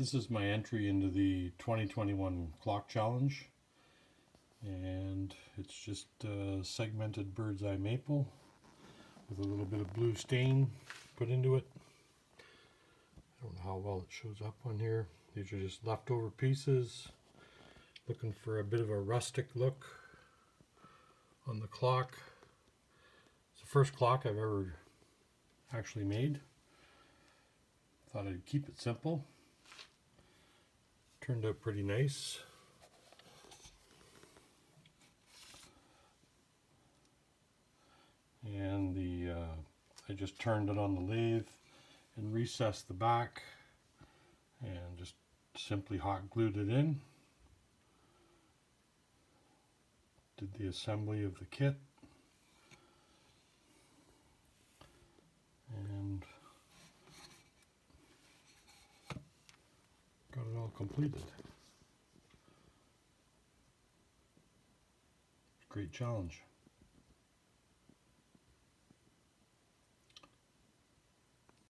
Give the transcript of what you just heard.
This is my entry into the 2021 clock challenge, and it's just segmented bird's eye maple with a little bit of blue stain put into it. I don't know how well it shows up on here. These are just leftover pieces. Looking for a bit of a rustic look on the clock. It's the first clock I've ever actually made. Thought I'd keep it simple. Turned out pretty nice. And I just turned it on the lathe and recessed the back and just simply hot glued it in. Did the assembly of the kit and got it all completed. Great challenge.